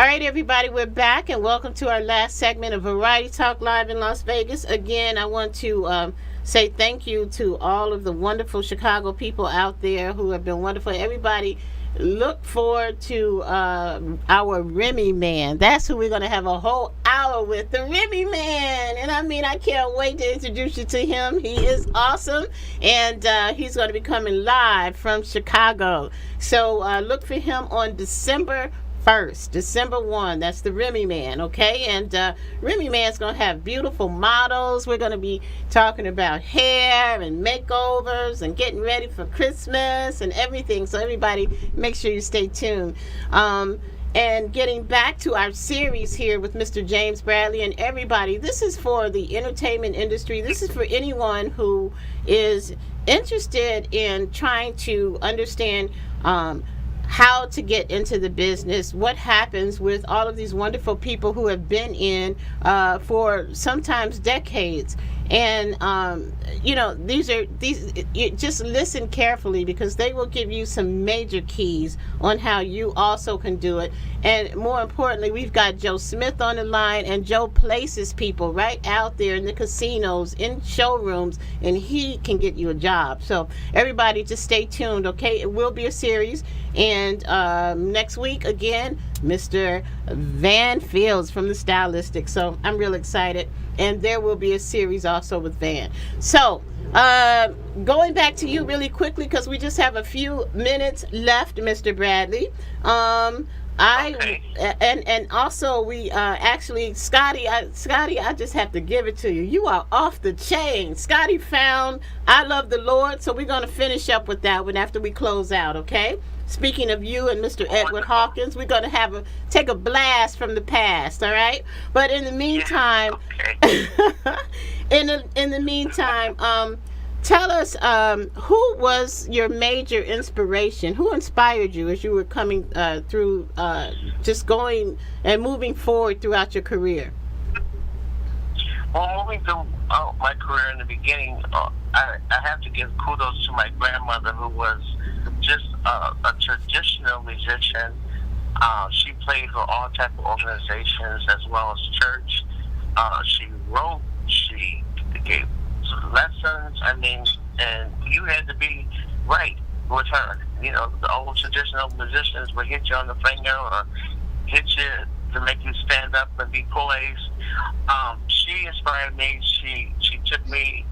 All right, everybody, we're back, and welcome to our last segment of Variety Talk Live in Las Vegas. Again, I want to say thank you to all of the wonderful Chicago people out there who have been wonderful. Everybody, look forward to our Remy Man. That's who we're going to have a whole hour with, the Remy Man. And I mean, I can't wait to introduce you to him. He is awesome, and he's going to be coming live from Chicago. So look for him on December 1. That's the Remy Man, okay? And Remy Man's going to have beautiful models. We're going to be talking about hair and makeovers and getting ready for Christmas and everything. So everybody, make sure you stay tuned. And getting back to our series here with Mr. James Bradley and everybody, this is for the entertainment industry. This is for anyone who is interested in trying to understand how to get into the business, what happens with all of these wonderful people who have been in for sometimes decades. And you just listen carefully, because they will give you some major keys on how you also can do it. And more importantly, we've got Joe Smith on the line, and Joe places people right out there in the casinos, in showrooms, and he can get you a job. So everybody, just stay tuned, okay? It will be a series. And next week, again, Mr. Van Fields from the Stylistic. So I'm real excited. And there will be a series also with Van. So going back to you really quickly, because we just have a few minutes left, Mr. Bradley. And also we actually, Scotty, I just have to give it to you. You are off the chain. Scotty found I Love the Lord, so we're going to finish up with that one after we close out, okay? Speaking of you and Mr. Edward Hawkins, we're going to take a blast from the past, all right? But in the meantime, in the meantime, tell us who was your major inspiration? Who inspired you as you were coming through, just going and moving forward throughout your career? Well, moving through my career in the beginning, I have to give kudos to my grandmother, who was just a traditional musician. She played for all type of organizations as well as church. She wrote, she gave lessons. I mean, and you had to be right with her. You know, the old traditional musicians would hit you on the finger or hit you to make you stand up and be poised. She inspired me. She took me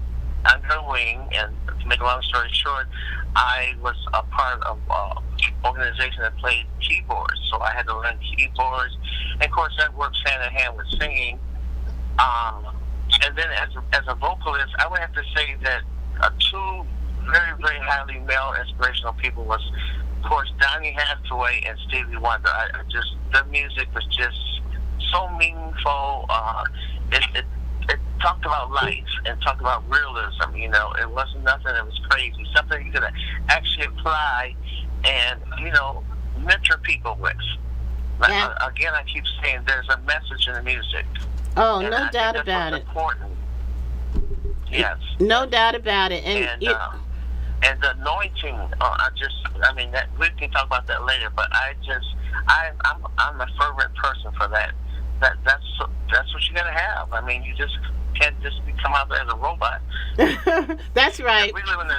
on her wing, and to make a long story short, I was a part of an organization that played keyboards, so I had to learn keyboards, and of course that works hand in hand with singing. And then as a vocalist, I would have to say that two very, very highly male inspirational people was, of course, Donny Hathaway and Stevie Wonder. Their music was just so meaningful. It talked about life and talked about realism. You know, it wasn't nothing that was crazy. Something you could actually apply and, mentor people with. Yeah. Again, I keep saying there's a message in the music. Oh, and no doubt about it. Important. Yes. No doubt about it. And the anointing. That we can talk about that later. But I'm a fervent person for that. That's what you're gonna have. I mean, you just can't just come out as a robot. That's right. We live in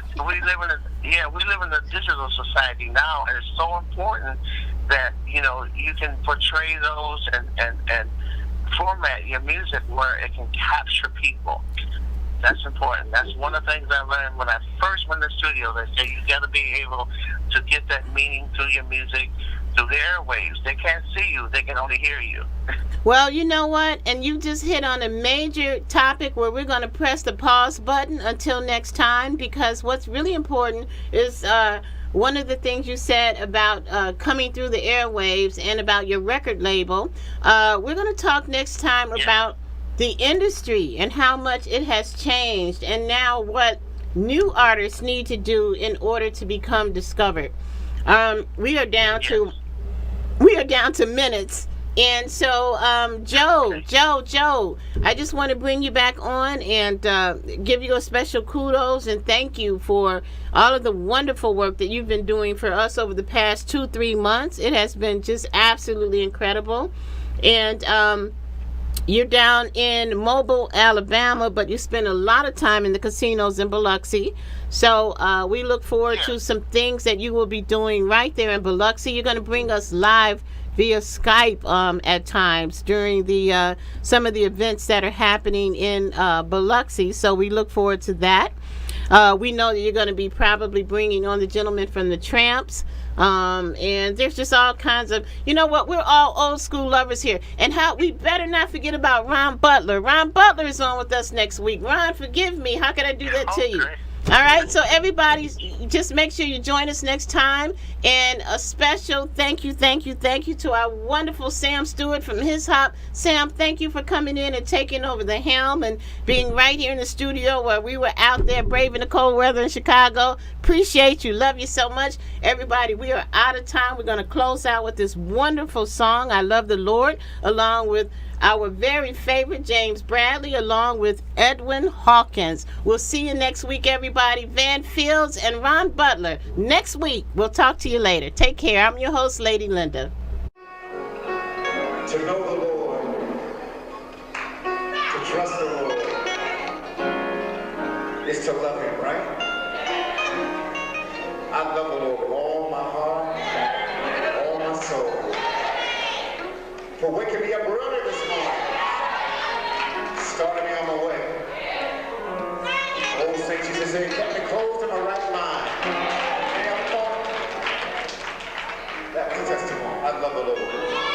a digital society now, and it's so important that you can portray those and format your music where it can capture people. That's important. That's one of the things I learned when I first went to the studio. They say you got to be able to get that meaning through your music, through the airwaves. They can't see you; they can only hear you. Well, you know what? And you just hit on a major topic where we're going to press the pause button until next time, because what's really important is one of the things you said about coming through the airwaves and about your record label. We're going to talk next time about the industry and how much it has changed, and now what new artists need to do in order to become discovered. We are down to minutes. And so, Joe, I just want to bring you back on and give you a special kudos and thank you for all of the wonderful work that you've been doing for us over the past 2-3 months. It has been just absolutely incredible. And you're down in Mobile, Alabama, but you spend a lot of time in the casinos in Biloxi. So we look forward to some things that you will be doing right there in Biloxi. You're going to bring us live via Skype at times during the some of the events that are happening in Biloxi. So we look forward to that. We know that you're going to be probably bringing on the gentleman from the Tramps. And there's just all kinds of, you know what, we're all old school lovers here. And how we better not forget about Ron Butler. Ron Butler is on with us next week. Ron, forgive me. How can I do that to you? All right, so everybody, just make sure you join us next time. And a special thank you to our wonderful Sam Stewart from His Hop. Sam, thank you for coming in and taking over the helm and being right here in the studio where we were out there braving the cold weather in Chicago. Appreciate you. Love you so much. Everybody, we are out of time. We're going to close out with this wonderful song, I Love the Lord, along with our very favorite James Bradley, along with Edwin Hawkins. We'll see you next week, everybody. Van Fields and Ron Butler. Next week, we'll talk to you later. Take care. I'm your host, Lady Linda. To know the Lord, to trust the Lord, is to love Him, right? I love the Lord with all my heart, all my soul. For waking me up early this morning, starting me on my way. Old Saint Jesus said, kept me clothed in my right mind. And I'm that was a testimony. I love the Lord.